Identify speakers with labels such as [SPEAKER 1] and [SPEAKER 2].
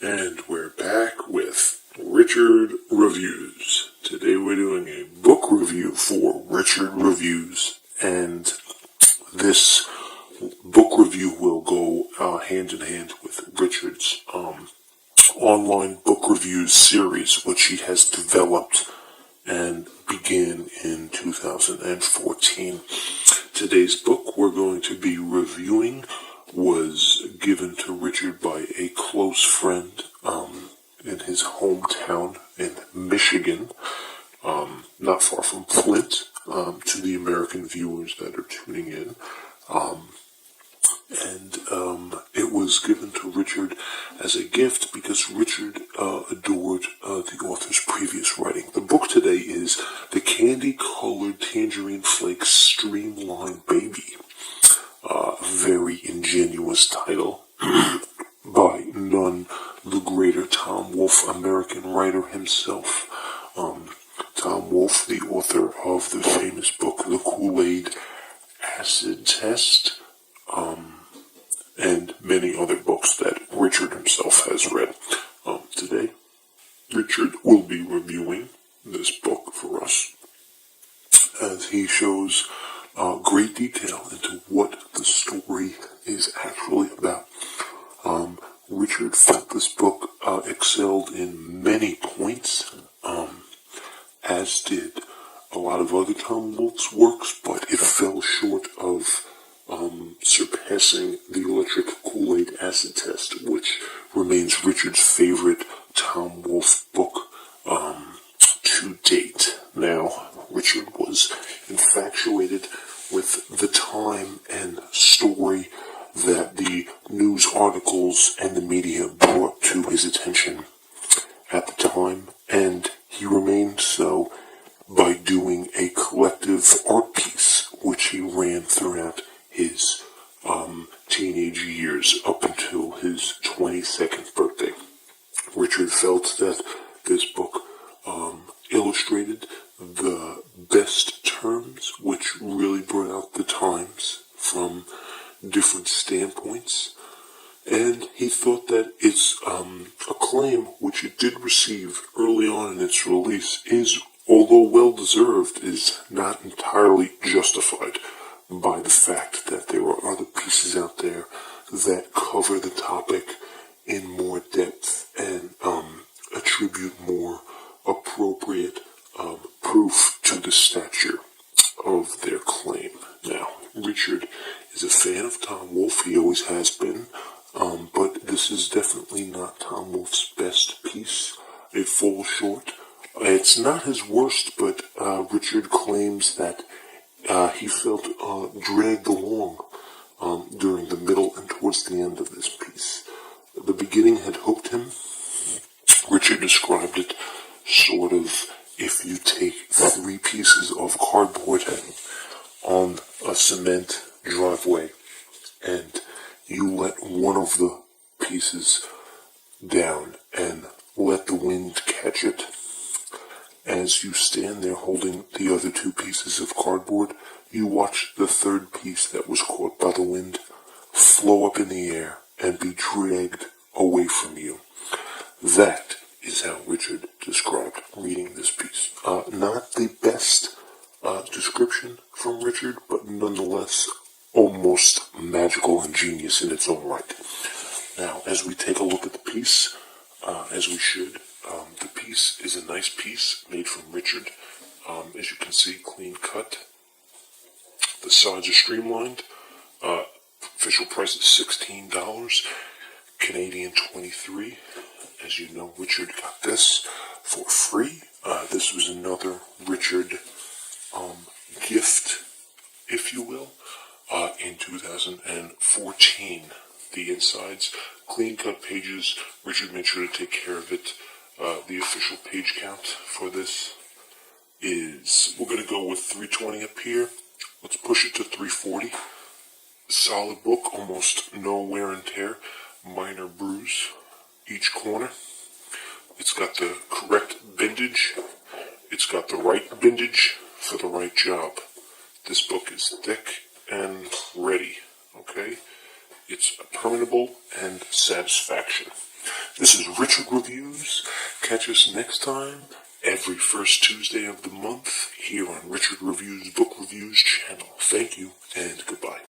[SPEAKER 1] And we're back with Richard Reviews. Today we're doing a book review for Richard Reviews, and this book review will go hand in hand with Richard's online book reviews series, which he has developed and began in 2014. Today's book we're going to be reviewing was given to Richard by a close friend in his hometown in Michigan, not far from Flint, to the American viewers that are tuning in. It was given to Richard as a gift because Richard adored the author's previous writing. The book today is The Kandy-Kolored Tangerine-Flake Streamline Baby. Very ingenuous title by none the greater Tom Wolfe, American writer himself. Tom Wolfe, the author of the famous book The Kool-Aid Acid Test, and many other books that Richard himself has read. Today, Richard will be reviewing this book for us as he shows great detail into what the story is actually about. Richard felt this book excelled in many points, as did a lot of other Tom Wolfe's works, but it fell short of surpassing the Electric Kool-Aid Acid Test, which remains Richard's favorite Tom Wolfe book to date. Now, Richard was infatuated with the time and story that the news articles and the media brought to his attention at the time, and he remained so by doing a collective art piece, which he ran throughout his teenage years up until his 22nd birthday. Richard felt that this book illustrated the best terms, which really brought out the times from different standpoints, and he thought that its acclaim, which it did receive early on in its release, is, although well-deserved, is not entirely justified by the fact that there are other pieces out there that cover the topic in more depth and attribute more appropriate proof to the stature of their claim. Now, Richard is a fan of Tom Wolfe. He always has been, but this is definitely not Tom Wolfe's best piece. It falls short. It's not his worst, but Richard claims that he felt dragged along during the middle and towards the end of this piece. The beginning had hooked him. Richard described it sort of if you take 3 pieces of cardboard on a cement driveway and you let one of the pieces down and let the wind catch it. As you stand there holding the other 2 pieces of cardboard, you watch the 3rd piece that was caught by the wind flow up in the air and be dragged away from you. That is how Richard described reading this piece. Not the best description from Richard, but nonetheless almost magical and genius in its own right. Now, as we take a look at the piece, as we should, the piece is a nice piece made from Richard. As you can see, clean cut. The sides are streamlined. Official price is $16, Canadian $23. As you know, Richard got this for free. This was another Richard gift, if you will, in 2014. The insides, clean cut pages. Richard made sure to take care of it. The official page count for this is, we're going to go with 320 up here. Let's push it to 340. Solid book, almost no wear and tear. Minor bruise each corner. It's got the correct bindage. It's got the right bindage for the right job. This book is thick and ready, okay? It's permanable and satisfaction. This is Richard Reviews. Catch us next time, every first Tuesday of the month, here on Richard Reviews Book Reviews channel. Thank you, and goodbye.